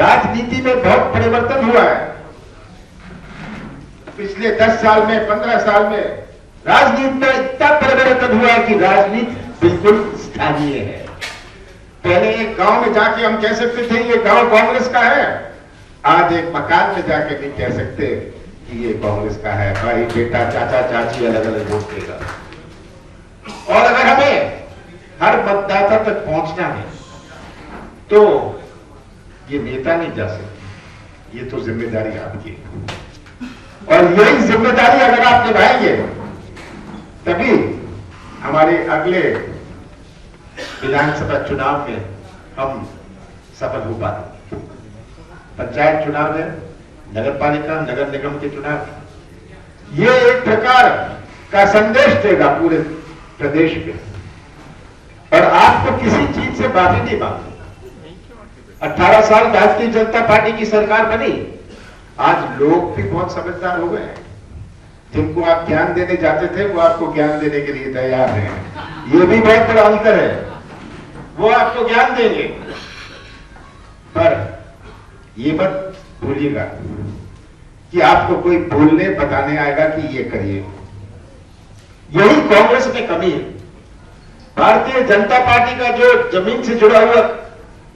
राजनीति में बहुत परिवर्तन हुआ है। पिछले 10 साल में, 15 साल में राजनीति में इतना परिवर्तन हुआ है कि राजनीति बिल्कुल स्थानीय है। पहले एक गांव में जाके हम कह सकते थे ये गांव कांग्रेस का है, आज एक मकान में जाके नहीं कह सकते कि ये कांग्रेस का है। भाई बेटा चाचा चाची अलग अलग वोट देगा। और अगर हमें हर मतदाता तक पहुंचना है तो ये नेता नहीं जा सकते, ये तो जिम्मेदारी आपकी है। और यही जिम्मेदारी अगर आप निभाएंगे तभी हमारे अगले विधानसभा चुनाव में हम सफल हो पाते। पंचायत चुनाव है, नगर पालिका, नगर निगम के चुनाव, ये एक प्रकार का संदेश देगा पूरे प्रदेश में। और आपको किसी चीज से माफी नहीं मांगनी। 18 साल भारतीय जनता पार्टी की सरकार बनी, आज लोग भी बहुत समझदार हो गए हैं। जिनको आप ज्ञान देने जाते थे वो आपको ज्ञान देने के लिए तैयार हैं। ये भी बहुत बड़ा अंतर है। वो आपको ज्ञान देंगे, पर ये मत भूलिएगा कि आपको कोई बोलने बताने आएगा कि ये करिए। यही कांग्रेस में कमी है। भारतीय जनता पार्टी का जो जमीन से जुड़ा हुआ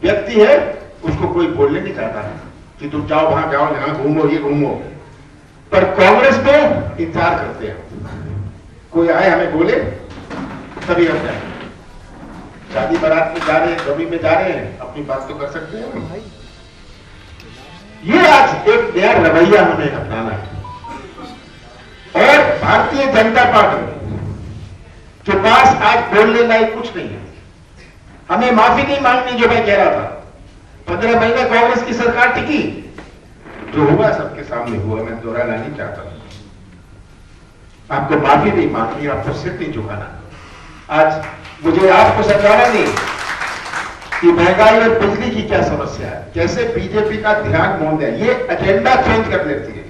व्यक्ति है उसको कोई बोलने नहीं चाहता है कि तुम जाओ वहां जाओ, यहां घूमो, ये घूमो। पर कांग्रेस में इंतजार करते हैं कोई आए हमें बोले तभी हम जाए। शादी बारात में जा रहे हैं, गमी में जा रहे हैं, अपनी बात तो कर सकते हैं। ये आज एक नया रवैया हमें अपनाना है। और भारतीय जनता पार्टी के पास आज बोलने लायक कुछ नहीं है। हमें माफी नहीं मांगनी, जो मैं कह रहा था। 15 महीने कांग्रेस की सरकार टिकी, जो हुआ सबके सामने हुआ, मैं दोहराना नहीं चाहता। आपको माफी नहीं मांगनी, आपको सिर नहीं झुकाना। आज मुझे आपको समझाना नहीं कि महंगाई और बिजली की क्या समस्या है, कैसे बीजेपी का ध्यान मोड़ दिया। ये एजेंडा चेंज कर लेती है।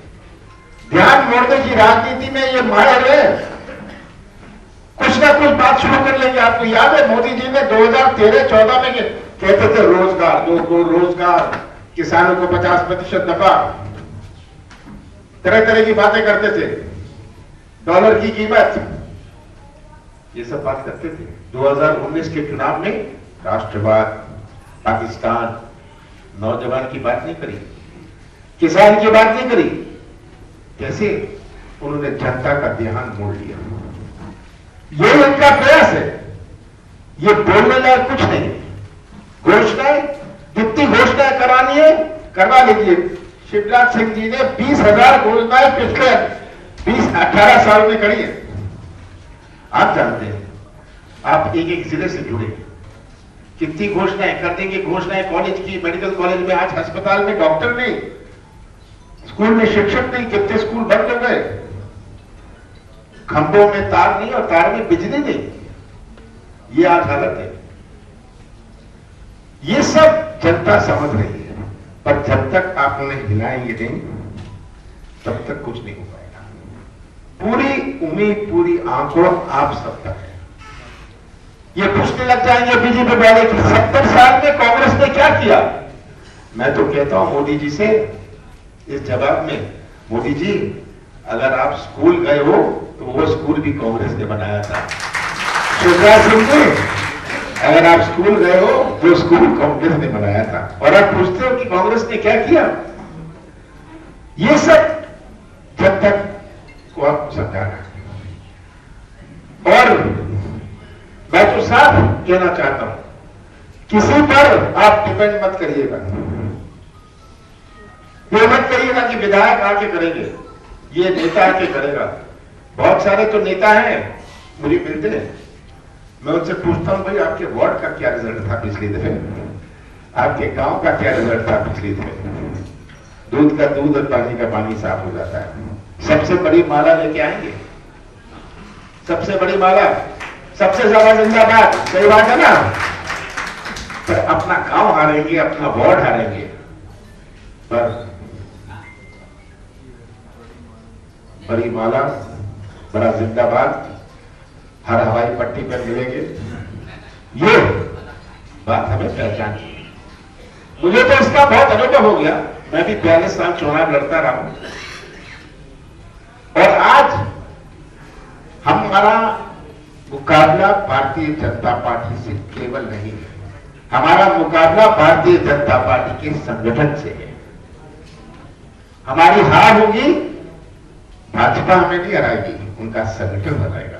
ध्यान मोड़ने की राजनीति में ये माहिर है। कुछ ना कुछ बात शुरू कर लेंगे। आपको याद है मोदी जी ने 2013-14 में कहते थे रोजगार दो, रोजगार, किसानों को 50% नफा, तरह तरह की बातें करते थे। डॉलर की कीमत, ये सब बात करते थे। 2019 के चुनाव में राष्ट्रवाद, पाकिस्तान, नौजवान की बात नहीं करी, किसान की बात नहीं करी। कैसे उन्होंने जनता का ध्यान मोड़ लिया। ये उनका प्रयास है। ये बोलने लायक कुछ नहीं। घोषणाएं, जितनी घोषणाएं करानी है करवा लीजिए। शिवराज सिंह जी ने 20,000 घोषणाएं पिछले 18 साल में करी है। आप जानते हैं, आप एक एक जिले से जुड़े, कितनी घोषणाएं कर देंगे। घोषणाएं कॉलेज की, मेडिकल कॉलेज में आज अस्पताल में डॉक्टर नहीं, स्कूल में शिक्षक नहीं, कितने स्कूल बंद हो गए। खंभों में तार नहीं और तार में बिजली नहीं, ये आज हालत है। ये सब जनता समझ रही है, पर जब तक आप उन्हें हिलाएंगे नहीं तब तक कुछ नहीं हो पाएगा। पूरी उम्मीद, पूरी आंखों आप सब तक है। ये पूछने लग जाएंगे बीजेपी वाले कि 70 साल में कांग्रेस ने क्या किया। मैं तो कहता हूं मोदी जी से इस जवाब में, मोदी जी अगर आप स्कूल गए हो तो वो स्कूल भी कांग्रेस ने बनाया था। शिवराज सिंह जी अगर आप स्कूल गए हो वो स्कूल कांग्रेस ने बनाया था। और आप पूछते हो कि कांग्रेस ने क्या किया। ये सब जब तक को आपको समझाना है। और मैं तो साफ कहना चाहता हूं, किसी पर आप डिपेंड मत करिएगा। ये मत करिएगा कि विधायक आके करेंगे, ये नेता आके करेगा। बहुत सारे तो नेता हैं मुझे मिलते हैं, मैं उनसे पूछता हूं भाई आपके वार्ड का क्या रिजल्ट था पिछली दफे, आपके गांव का क्या रिजल्ट था पिछली दफे। दूध का दूध और पानी का पानी साफ हो जाता है। सबसे बड़ी माला लेके आएंगे, सबसे बड़ी माला, सबसे ज्यादा जिंदाबाद, सही बात है ना। पर अपना गांव हारेंगे, अपना वार्ड हारेंगे। पर बड़ी माला, बड़ा जिंदाबाद हर हवाई पट्टी पर मिलेंगे। ये बात हमें पहचाननी है। मुझे तो इसका बहुत अनुभव हो गया। मैं भी 42 साल चुनाव लड़ता रहा हूं और आज हमारा मुकाबला भारतीय जनता पार्टी से केवल नहीं है, हमारा मुकाबला भारतीय जनता पार्टी के संगठन से है। हमारी हार होगी, भाजपा हमें नहीं हराएगी, उनका संगठन हराएगा।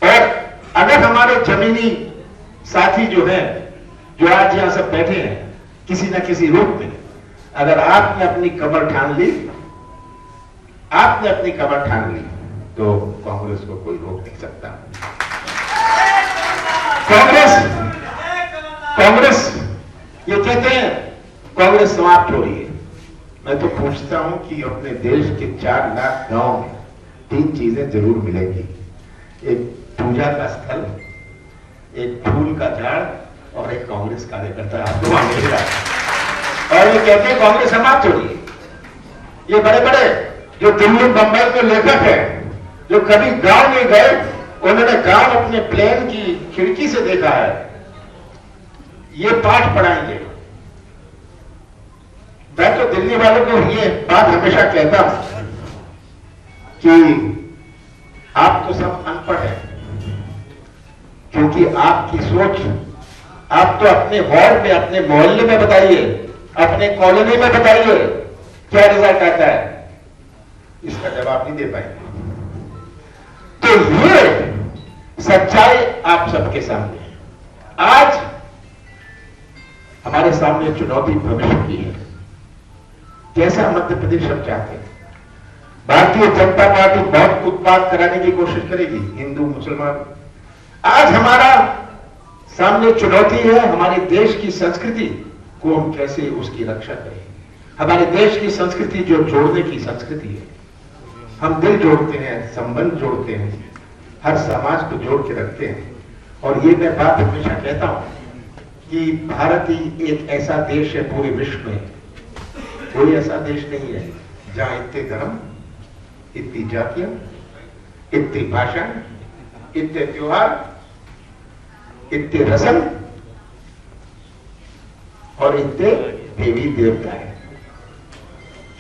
और अगर हमारे जमीनी साथी जो है, जो आज यहां सब बैठे हैं, किसी न किसी रूप में अगर आपने अपनी कमर ठान ली, आपने अपनी कमर ठान ली, तो कांग्रेस को कोई रोक नहीं सकता। कांग्रेस ये कहते हैं कांग्रेस समाप्त हो रही है। मैं तो पूछता हूं कि अपने देश के 4 लाख गांव में 3 चीजें जरूर मिलेंगी, एक पूजा का स्थल, एक फूल का झाड़ और एक कांग्रेस कार्यकर्ता आपको वहां मिलेगा। और ये कहते हैं कांग्रेस समाप्त हो रही है। ये बड़े बड़े जो दिल्ली बंबई के लेखक हैं, जो कभी गांव में गए, उन्होंने गांव अपने प्लेन की खिड़की से देखा है, ये पाठ पढ़ाएंगे। मैं तो दिल्ली वालों को ये बात हमेशा कहता हूं कि आप तो सब अनपढ़ हैं, क्योंकि आपकी सोच, आप तो अपने वार्ड में, अपने मोहल्ले में बताइए, अपने कॉलोनी में बताइए क्या रिजल्ट आता है, इसका जवाब नहीं दे पाएंगे। तो ये सच्चाई आप सबके सामने है। आज हमारे सामने चुनौती भविष्य की है। कैसा मध्य प्रदेश हम चाहते हैं? भारतीय जनता पार्टी बहुत उत्पाद कराने की कोशिश करेगी, हिंदू मुसलमान। आज हमारा सामने चुनौती है हमारे देश की संस्कृति को हम कैसे उसकी रक्षा करें। हमारे देश की संस्कृति जो जोड़ने की संस्कृति है, हम दिल जोड़ते हैं, संबंध जोड़ते हैं, हर समाज को जोड़ के रखते हैं। और ये मैं बात हमेशा कहता हूं कि भारत ही एक ऐसा देश है पूरे विश्व में, कोई ऐसा देश नहीं है जहां इतने धर्म, इतनी जातियां, इतनी भाषा, इतने त्योहार, इतने रस्म और इतने देवी देवता है।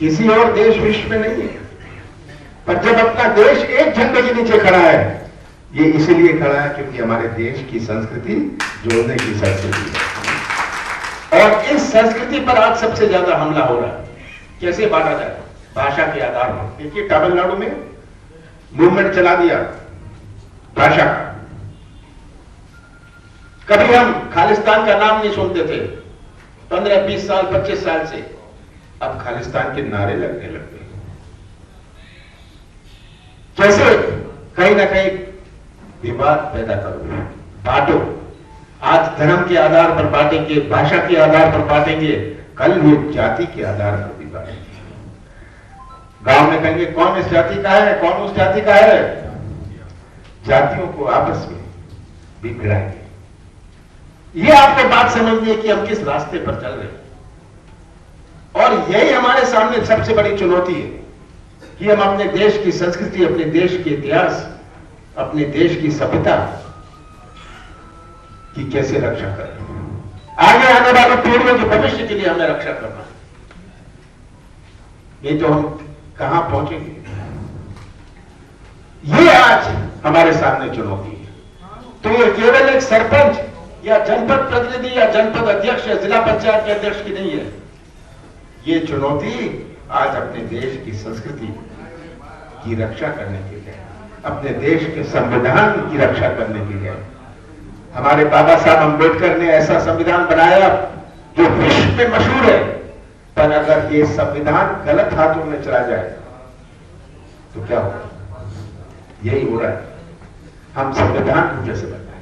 किसी और देश विश्व में नहीं है। पर जब अपना देश एक झंडे के नीचे खड़ा है, ये इसलिए खड़ा है क्योंकि हमारे देश की संस्कृति जोड़ने की संस्कृति है। और इस संस्कृति पर आज सबसे ज्यादा हमला हो रहा है। कैसे बांटा जाए? भाषा के आधार पर। देखिए तमिलनाडु में मूवमेंट चला दिया भाषा का। कभी हम खालिस्तान का नाम नहीं सुनते थे, 15, 20 साल, 25 साल से अब खालिस्तान के नारे लगने लग गए। कैसे? कहीं ना कहीं विवाद पैदा करो, बांटो। आज धर्म के आधार पर बांटेंगे, भाषा के आधार पर बांटेंगे, कल वो जाति के आधार पर भी बांटेंगे। गांव में कहेंगे कौन इस जाति का है, कौन उस जाति का है। जातियों को आपस में भी भिड़ाएंगे। ये आपको बात समझनी है कि हम किस रास्ते पर चल रहे हैं। और यही हमारे सामने सबसे बड़ी चुनौती है कि हम अपने देश की संस्कृति, अपने देश के इतिहास, अपने देश की सभ्यता की कैसे रक्षा करें। आगे आने वाले पीढ़ियों के भविष्य के लिए हमें रक्षा करना है। नहीं तो हम कहां पहुंचेंगे? ये आज हमारे सामने चुनौती है। तो ये केवल एक सरपंच या जनपद प्रतिनिधि या जनपद अध्यक्ष या जिला पंचायत के अध्यक्ष की नहीं है। ये चुनौती आज अपने देश की संस्कृति की रक्षा करने के लिए, अपने देश के संविधान की रक्षा करने के लिए। हमारे बाबा साहब अंबेडकर ने ऐसा संविधान बनाया जो विश्व में मशहूर है, पर अगर ये संविधान गलत हाथों में चला जाए तो क्या होगा? यही हो रहा है। हम संविधान को कैसे बनाएं?